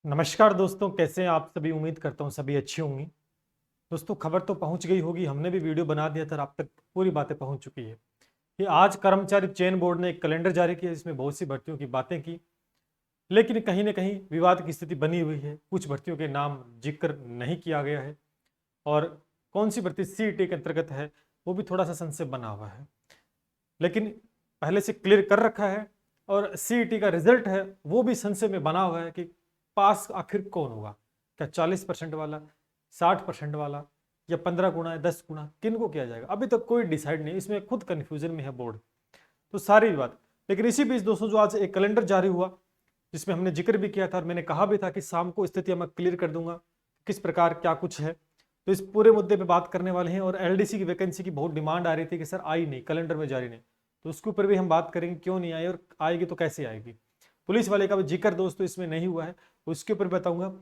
नमस्कार दोस्तों, कैसे हैं आप सभी। उम्मीद करता हूं सभी अच्छी होंगी। दोस्तों, खबर तो पहुंच गई होगी, हमने भी वीडियो बना दिया था, आप तक पूरी बातें पहुंच चुकी है कि आज कर्मचारी चयन बोर्ड ने एक कैलेंडर जारी किया, जिसमें बहुत सी भर्तियों की बातें की। लेकिन कहीं ना कहीं विवाद की स्थिति बनी हुई है। कुछ भर्तियों के नाम जिक्र नहीं किया गया है और कौन सी भर्ती सीईटी के अंतर्गत है वो भी थोड़ा सा संशय बना हुआ है। लेकिन पहले से क्लियर कर रखा है और सीईटी का रिजल्ट है वो भी संशय में बना हुआ है कि पास आखिर कौन होगा। क्या 40% वाला, 60% वाला, या 15 गुना या 10 गुना, किन को किया जाएगा, अभी तक कोई डिसाइड नहीं। इसमें खुद कंफ्यूजन में है बोर्ड। तो सारी बात। लेकिन इसी बीच दोस्तों, जो आज एक कैलेंडर जारी हुआ जिसमें हमने जिक्र भी किया था और मैंने कहा भी था कि शाम को स्थिति मैं क्लियर कर दूंगा किस प्रकार क्या कुछ है। तो इस पूरे मुद्दे पे बात करने वाले हैं। और एलडीसी की वैकेंसी की बहुत डिमांड आ रही थी कि सर आई नहीं, कैलेंडर में जारी नहीं। तो उसके ऊपर भी हम बात करेंगे क्यों नहीं आई और आएगी तो कैसे आएगी। पुलिस वाले का भी जिक्र दोस्तों इसमें नहीं हुआ है, उसके ऊपर बताऊंगा।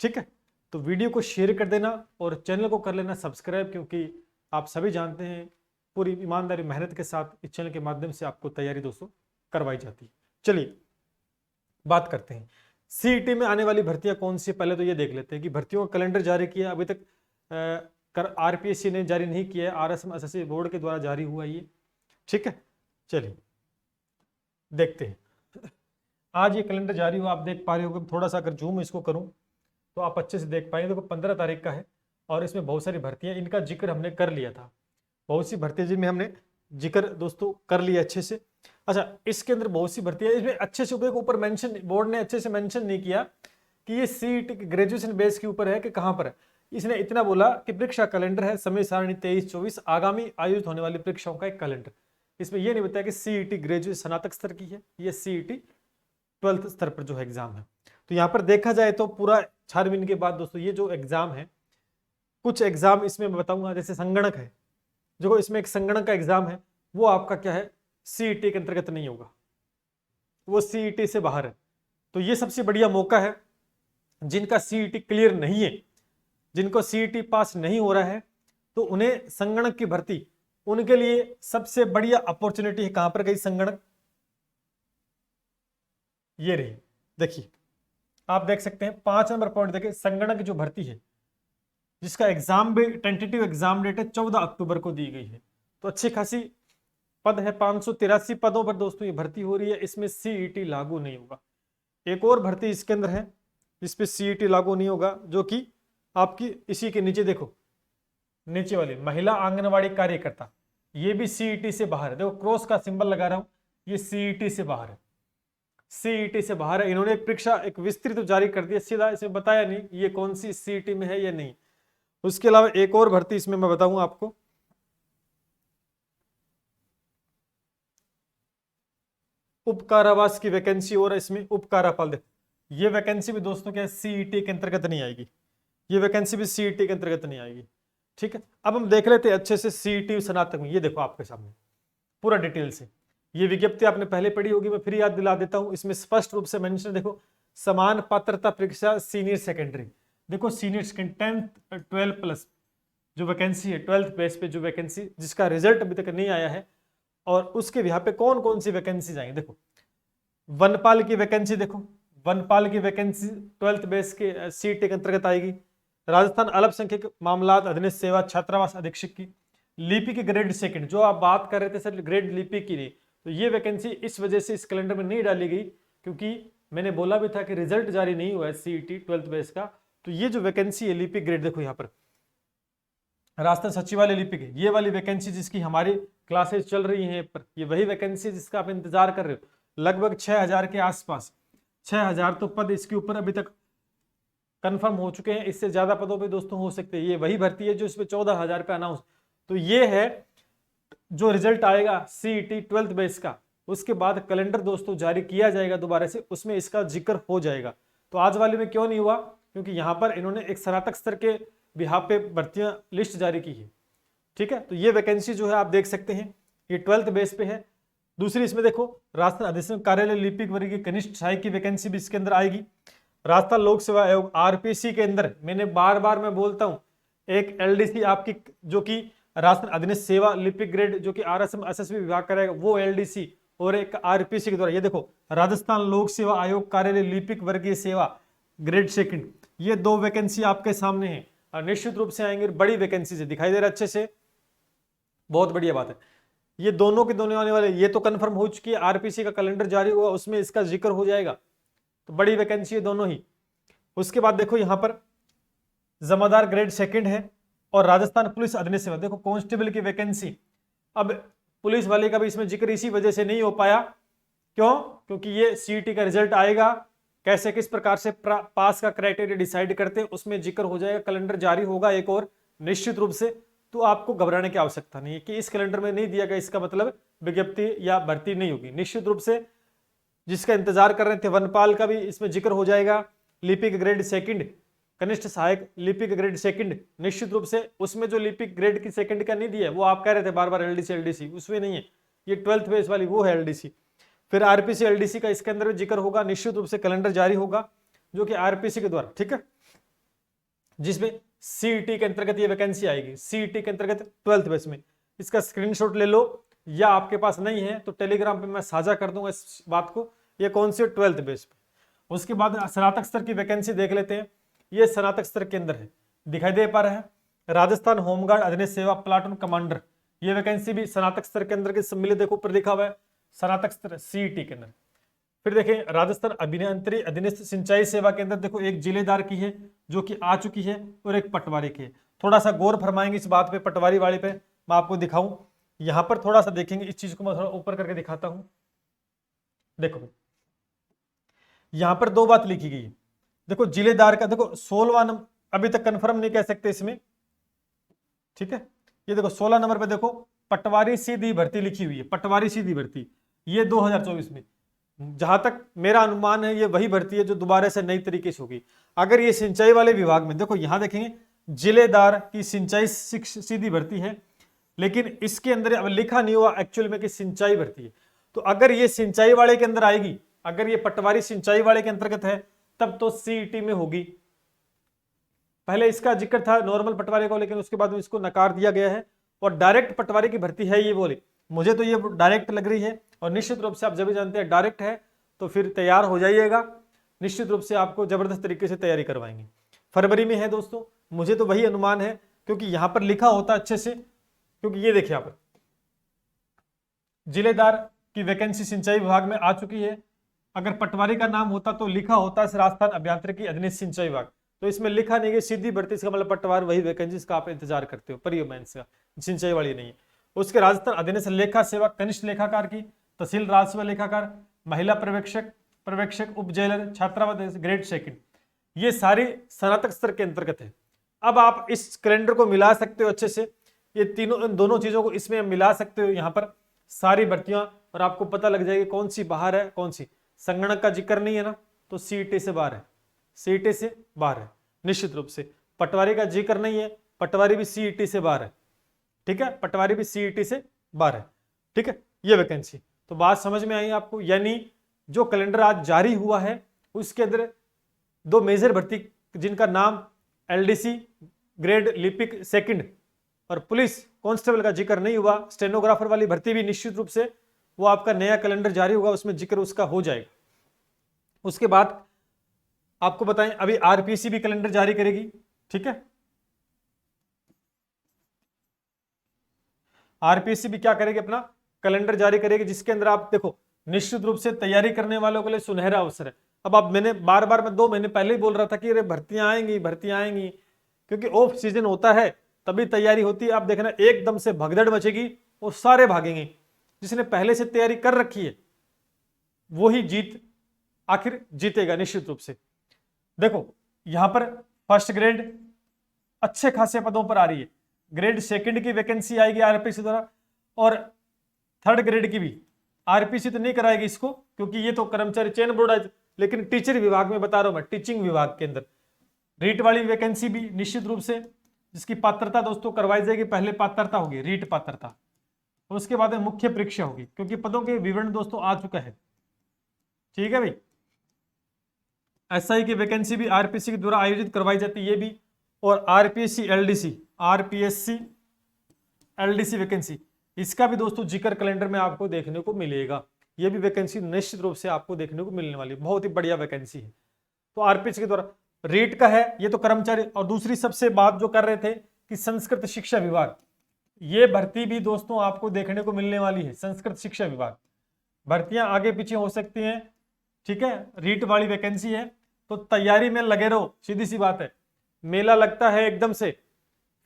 ठीक है, तो वीडियो को शेयर कर देना और चैनल को कर लेना सब्सक्राइब, क्योंकि आप सभी जानते हैं पूरी ईमानदारी मेहनत के साथ इस चैनल के माध्यम से आपको तैयारी दोस्तों करवाई जाती है। चलिए बात करते हैं सीईटी में आने वाली भर्तियां कौन सी। पहले तो ये देख लेते हैं कि भर्तियों का कैलेंडर जारी किया अभी तक आरपीएससी ने जारी नहीं किया है, आरएसएम एसएससी बोर्ड के द्वारा जारी हुआ ये। ठीक है, चलिए देखते हैं। आज ये कैलेंडर जारी हुआ, आप देख पा रहे हो। थोड़ा सा अगर जूम इसको करूं तो आप अच्छे से देख पाएंगे। देखो 15 तारीख का है और इसमें बहुत सारी भर्तियां, इनका जिक्र हमने कर लिया था। बहुत सी भर्तियां जिनमें हमने जिक्र दोस्तों कर लिया अच्छे से। अच्छा, इसके अंदर बहुत सी भर्तियां इसमें अच्छे से ऊपर मेंशन, बोर्ड ने अच्छे से मेंशन नहीं किया कि ये सीट ग्रेजुएशन बेस के ऊपर है कि कहां पर है। इसने इतना बोला कि परीक्षा कैलेंडर है, समय सारणी 23-24 आगामी आयोजित होने वाली परीक्षाओं का एक कैलेंडर। इसमें यह नहीं बताया कि सीईटी ग्रेजुएट स्नातक स्तर की है, ये सीईटी 12th स्तर पर जो है एग्जाम है। तो यहाँ पर देखा जाए तो पूरा छानबीन के बाद दोस्तों ये जो एग्जाम है, कुछ एग्जाम इसमें मैं बताऊंगा, जैसे संगणक है, जो इसमें एक संगणक का एग्जाम है, वो आपका क्या है, सीईटी के अंतर्गत नहीं होगा, वो सीईटी से बाहर है। तो ये सबसे बढ़िया मौका है जिनका सीईटी क्लियर नहीं है, जिनको सीईटी पास नहीं हो रहा है, तो उन्हें संगणक की भर्ती, उनके लिए सबसे बढ़िया अपॉर्चुनिटी है। कहां पर गई संगणक, ये रही। देखिए आप देख सकते हैं 5 नंबर पॉइंट देखिए, संगणक जो भर्ती है जिसका एग्जाम भी टेंटेटिव एग्जाम डेट है 14 अक्टूबर को दी गई है। तो अच्छी खासी पद है, 583 पदों पर दोस्तों ये भर्ती हो रही है। इसमें सीईटी लागू नहीं होगा। एक और भर्ती इसके अंदर है जिसपे सीईटी लागू नहीं होगा, जो कि आपकी इसी के नीचे देखो, नीचे वाली महिला आंगनवाड़ी कार्यकर्ता, ये भी सीईटी से बाहर है। देखो क्रॉस का सिंबल लगा रहा हूं, ये सीईटी से बाहर है, सीईटी से बाहर है। इन्होंने एक परीक्षा एक विस्तृत तो जारी कर दिया, सीधा इसमें बताया नहीं ये कौन सी सीईटी में है या नहीं। उसके अलावा एक और भर्ती इसमें मैं बताऊंगा आपको, उपकारावास की वैकेंसी और इसमें उपकारापाल। देखो ये वैकेंसी भी दोस्तों क्या सीईटी के अंतर्गत नहीं आएगी, ये वैकेंसी भी सीईटी के अंतर्गत नहीं आएगी। ठीक है, अब हम देख लेते हैं अच्छे से सीईटी स्नातक में। ये देखो आपके सामने पूरा डिटेल से, ये विज्ञप्ति आपने पहले पढ़ी होगी, मैं फिर याद दिला देता हूं। इसमें स्पष्ट रूप से मेंशन देखो, समान पात्रता परीक्षा सीनियर सेकेंडरी। देखो सीनियर सेकेंड 10th 12 प्लस जो वैकेंसी है, 12th बेस पे जो वैकेंसी जिसका रिजल्ट अभी तक नहीं आया है, और उसके यहाँ पे कौन कौन सी वैकेंसी आएंगी। देखो वनपाल की वैकेंसी, देखो वनपाल की वैकेंसी 12th बेस के सीट के अंतर्गत आएगी। राजस्थान अल्पसंख्यक मामलात अधीनस्थ सेवा छात्रावास अधीक्षक की, लिपि के ग्रेड सेकंड, जो आप बात कर रहे थे सर ग्रेड लिपि की नहीं, तो ये वैकेंसी इस वजह से इस कैलेंडर में नहीं डाली गई क्योंकि मैंने बोला भी था कि रिजल्ट जारी नहीं हुआ है सीईटी 12th बेस का। तो ये जो वैकेंसी है लिपि ग्रेड, देखो यहाँ पर राजस्थान सचिवालय लिपिक, ये वाली वैकेंसी जिसकी हमारी क्लासेस चल रही हैं पर, ये वही वैकेंसी जिसका आप इंतजार कर रहे हो। लगभग 6000 के आसपास, 6000 तो पद इसके ऊपर अभी तक कंफर्म हो चुके हैं। इससे ज्यादा पदों पे दोस्तों हो सकते हैं। ये वही भर्ती है जो इसमें 14,000 पे अनाउंस। तो ये है जो रिजल्ट आएगा सीईटी 12th बेस का, उसके बाद कैलेंडर दोस्तों जारी किया जाएगा दोबारा से, उसमें इसका जिक्र हो जाएगा। तो आज वाले में क्यों नहीं हुआ, क्योंकि यहाँ पर इन्होंने एक स्नातक स्तर के बिहार पे भर्तियां लिस्ट जारी की है। ठीक है, तो ये वैकेंसी जो है आप देख सकते हैं ये 12th बेस पे है। दूसरी इसमें देखो राजस्थान अधिसूचना कार्यालय लिपिक वर्ग की कनिष्ठ सहायक की वैकेंसी भी इसके अंदर आएगी। राजस्थान लोक सेवा आयोग आरपीसी के अंदर मैंने बार बार मैं बोलता हूं, एक एलडीसी आपकी जो कि राजस्थान अधीनस्थ सेवा लिपिक ग्रेड जो कि आरएसएम एसएसबी विभाग करेगा, वो एलडीसी, और एक आरपीसी के द्वारा ये देखो राजस्थान लोक सेवा आयोग कार्यालय लिपिक वर्गीय सेवा ग्रेड सेकंड, ये 2 वैकेंसी आपके सामने है और निश्चित रूप से आएंगे, बड़ी वैकेंसी से दिखाई दे रहा है अच्छे से, बहुत बढ़िया बात है। ये दोनों के दोनों आने वाले, ये तो कंफर्म हो चुकी है, आरपीसी का कैलेंडर जारी हुआ उसमें इसका जिक्र हो जाएगा, तो बड़ी वैकेंसी है दोनों ही। उसके बाद देखो यहाँ पर जमादार ग्रेड सेकंड है और राजस्थान पुलिस अधीनस्थ सेवा, देखो कांस्टेबल की वैकेंसी। अब पुलिस वाले का भी इसमें जिक्र इसी वजह से नहीं हो पाया, क्यों? क्योंकि ये सीईटी का रिजल्ट आएगा, कैसे किस प्रकार से पास का क्राइटेरिया डिसाइड करते हैं उसमें जिक्र हो जाएगा, कैलेंडर जारी होगा एक और निश्चित रूप से। तो आपको घबराने की आवश्यकता नहीं है कि इस कैलेंडर में नहीं दिया गया इसका मतलब विज्ञप्ति या भर्ती नहीं होगी। निश्चित रूप से जिसका इंतजार कर रहे थे वनपाल का भी इसमें जिक्र हो जाएगा, लिपिक ग्रेड सेकंड, कनिष्ठ सहायक लिपिक ग्रेड सेकंड, निश्चित रूप से उसमें जो लिपिक ग्रेड की सेकंड का नहीं दिया है वो आप कह रहे थे बार बार एलडीसी, उसमें नहीं है, ये 12th बेस वाली वो है एलडीसी। फिर आरपीसी एलडीसी का इसके अंदर भी जिक्र होगा, निश्चित रूप से कैलेंडर जारी होगा जो कि आरपीसी के द्वारा, ठीक है, जिसमें सीईटी के अंतर्गत ये वैकेंसी आएगी, सीईटी के अंतर्गत 12th बेस में। इसका स्क्रीनशॉट ले लो, या आपके पास नहीं है तो टेलीग्राम पे मैं साझा कर दूंगा इस बात को, ये कौन सी 12th बेस पे। उसके बाद स्नातक स्तर की वैकेंसी देख लेते हैं, ये स्नातक स्तर के अंदर है, दिखाई दे पा रहा है, राजस्थान होमगार्ड अधीनस्थ सेवा प्लाटून कमांडर, ये वैकेंसी भी स्नातक स्तर के अंदर के सम्मिलित, देखो ऊपर लिखा हुआ है स्नातक स्तर सीईटी के अंदर। फिर देखें राजस्थान अभियंत्री अधीनस्थ सिंचाई सेवा के अंदर, देखो एक जिलेदार की है जो कि आ चुकी है और एक पटवारी की है। थोड़ा सा गौर फरमाएंगे इस बात पे, पटवारी वाले पे मैं आपको दिखाऊं, यहां पर थोड़ा सा देखेंगे, इस चीज को मैं थोड़ा ऊपर करके दिखाता हूं। देखो यहां पर 2 बात लिखी गई है, देखो जिलेदार का, देखो 16वां नंबर, अभी तक कंफर्म नहीं कह सकते इसमें, ठीक है। ये देखो 16 नंबर पे देखो पटवारी सीधी भर्ती लिखी हुई है, पटवारी सीधी भर्ती, ये 2024 में, जहां तक मेरा अनुमान है ये वही भर्ती है जो दोबारा से नई तरीके से होगी। अगर ये सिंचाई वाले विभाग में, देखो यहां देखेंगे जिलेदार की सिंचाई सीधी भर्ती है, लेकिन इसके अंदर अब लिखा नहीं हुआ एक्चुअल में कि सिंचाई भर्ती है। तो अगर ये सिंचाई वाले के अंदर आएगी, अगर ये पटवारी सिंचाई वाले के अंतर्गत है तब तो सीईटी में होगी। पहले इसका जिक्र था नॉर्मल पटवारी को, लेकिन उसके बाद में इसको नकार दिया गया है और डायरेक्ट पटवारी की भर्ती है ये बोले, मुझे तो ये डायरेक्ट लग रही है। और निश्चित रूप से आप जब भी जानते हैं डायरेक्ट है तो फिर तैयार हो जाइएगा, निश्चित रूप से आपको जबरदस्त तरीके से तैयारी करवाएंगे। फरवरी में है दोस्तों, मुझे तो वही अनुमान है क्योंकि यहां पर लिखा होता अच्छे से, क्योंकि ये देखिए यहाँ पर जिलेदार की वैकेंसी सिंचाई विभाग में आ चुकी है। अगर पटवारी का नाम होता तो लिखा होता राजस्थान अभियांत्रिकी अधीनस्थ सिंचाई विभाग, तो इसमें लिखा नहीं है सीधी भर्ती, इसका मतलब पटवार वही वैकेंसी इसका आप इंतजार करते हो, परियो मेंस का, सिंचाई वाली नहीं है। उसके राजस्थान अधीनस्थ लेखा सेवा कनिष्ठ लेखाकार की, तहसील राजस्व लेखाकार, महिला पर्यवेक्षक उप जेलर, छात्रावास ग्रेड सेकंड, ये सारी स्नातक स्तर के अंतर्गत है। अब आप इस कैलेंडर को मिला सकते हो अच्छे से, ये तीनों दोनों चीजों को इसमें मिला सकते हो यहाँ पर सारी भर्तियां, और आपको पता लग जाएगी कौन सी बाहर है कौन सी। संगणक का जिक्र नहीं है ना, तो सीईटी से बाहर है, सीईटी से बाहर है निश्चित रूप से। पटवारी का जिक्र नहीं है, पटवारी भी सीईटी से बाहर है, ठीक है, पटवारी भी सीईटी से बाहर है, ठीक है। ये वैकेंसी तो बात समझ में आई आपको, यानी जो कैलेंडर आज जारी हुआ है उसके अंदर 2 मेजर भर्ती जिनका नाम एलडीसी ग्रेड लिपिक सेकंड और पुलिस कांस्टेबल का जिक्र नहीं हुआ, स्टेनोग्राफर वाली भर्ती भी निश्चित रूप से वो आपका नया कैलेंडर जारी होगा उसमें जिक्र उसका हो जाएगा। उसके बाद आपको बताएं अभी आरपीसी भी कैलेंडर जारी करेगी, ठीक है। आरपीसी भी क्या करेगी, अपना कैलेंडर जारी करेगी, जिसके अंदर आप देखो निश्चित रूप से तैयारी करने वालों के लिए सुनहरा अवसर है। अब आप मैंने बार बार मैं 2 महीने पहले ही बोल रहा था कि अरे भर्तियां आएंगी, क्योंकि ऑफ सीजन होता है तभी तैयारी होती है। आप देखना एकदम से भगदड़ मचेगी और सारे भागेंगे, जिसने पहले से तैयारी कर रखी है वो ही आखिर जीतेगा निश्चित रूप से। देखो यहां पर फर्स्ट ग्रेड अच्छे खासे पदों पर आ रही है, ग्रेड सेकंड की वैकेंसी आएगी आरपीसी द्वारा, और थर्ड ग्रेड की भी आरपीसी तो नहीं कराएगी इसको क्योंकि ये तो कर्मचारी चयन बोर्ड है, लेकिन टीचर विभाग में बता रहा हूं मैं, टीचिंग विभाग के अंदर रीट वाली वैकेंसी भी निश्चित रूप से, जिसकी पात्रता दोस्तों करवाई जाएगी। पहले पात्रता होगी रीट पात्रता, उसके बाद मुख्य परीक्षा होगी, क्योंकि पदों के विवरण दोस्तों आ चुका है, ठीक है भाई। एसआई की वैकेंसी भी आरपीसी के द्वारा आयोजित करवाई जाती है ये भी, और आरपीएससी एलडीसी वैकेंसी, इसका भी दोस्तों जिक्र कैलेंडर में आपको देखने को मिलेगा। ये भी वैकेंसी निश्चित रूप से आपको देखने को मिलने वाली है, बहुत ही बढ़िया वैकेंसी है। तो आरपीएच के द्वारा रीट का है ये तो कर्मचारी। और दूसरी सबसे बात जो कर रहे थे कि संस्कृत शिक्षा विभाग, ये भर्ती भी दोस्तों आपको देखने को मिलने वाली है। संस्कृत शिक्षा विभाग भर्तियां आगे पीछे हो सकती हैं, ठीक है, रीट वाली वैकेंसी है, तो तैयारी में लगे रहो। सीधी सी बात है, मेला लगता है एकदम से,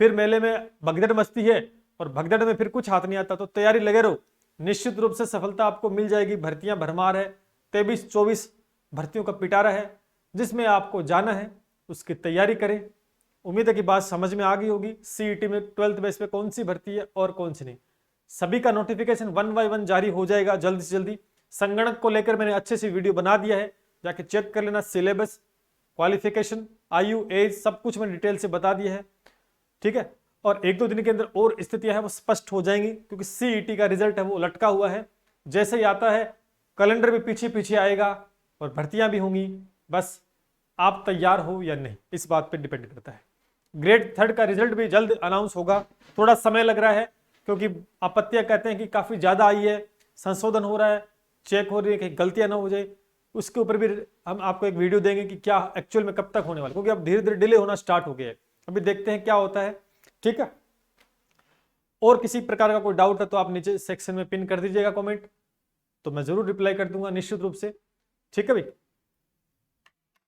फिर मेले में भगदड़ मस्ती है और भगदड़ में फिर कुछ हाथ नहीं आता, तो तैयारी लगे रहो, निश्चित रूप से सफलता आपको मिल जाएगी। भर्तियां भरमार है, 23-24 भर्तियों का पिटारा है, जिसमें आपको जाना है उसकी तैयारी करें। उम्मीद है कि बात समझ में आ गई होगी। सीईटी में 12th बेस पे कौन सी भर्ती है और कौन सी नहीं, सभी का नोटिफिकेशन 1 बाय 1 जारी हो जाएगा जल्द से जल्दी। संगणक को लेकर मैंने अच्छे से वीडियो बना दिया है, जाके चेक कर लेना। सिलेबस, क्वालिफिकेशन, आयु, एज सब कुछ मैंने डिटेल से बता दिया है, ठीक है। और 1-2 दिन के अंदर और स्थितियां हैं वो स्पष्ट हो जाएंगी, क्योंकि सीईटी का रिजल्ट है वो लटका हुआ है। जैसे ही आता है कैलेंडर भी पीछे पीछे आएगा और भर्तियां भी होंगी, बस आप तैयार हो या नहीं इस बात पे डिपेंड करता है। ग्रेड 3 का रिजल्ट भी जल्द अनाउंस होगा, थोड़ा समय लग रहा है क्योंकि आपत्तियां कहते हैं कि काफी ज्यादा आई है, संशोधन हो रहा है, चेक हो रही है कि गलतियां ना हो जाए। उसके ऊपर भी हम आपको एक वीडियो देंगे कि क्या एक्चुअल में कब तक होने वाला, क्योंकि अब धीरे धीरे डिले होना स्टार्ट हो गया है। अभी देखते हैं क्या होता है, ठीक है। और किसी प्रकार का कोई डाउट है तो आप नीचे सेक्शन में पिन कर दीजिएगा कमेंट, तो मैं जरूर रिप्लाई कर दूंगा निश्चित रूप से, ठीक है भाई।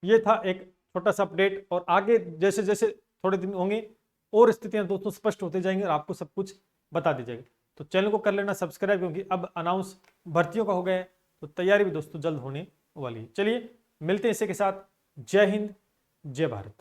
ये था एक छोटा सा अपडेट, और आगे जैसे जैसे थोड़े दिन होंगे और स्थितियां दोस्तों स्पष्ट होते जाएंगे और आपको सब कुछ बता दी जाएगी। तो चैनल को कर लेना सब्सक्राइब, क्योंकि अब अनाउंस भर्तियों का हो गया है, तो तैयारी भी दोस्तों जल्द होने वाली है। चलिए मिलते हैं इसी के साथ। जय हिंद, जय भारत।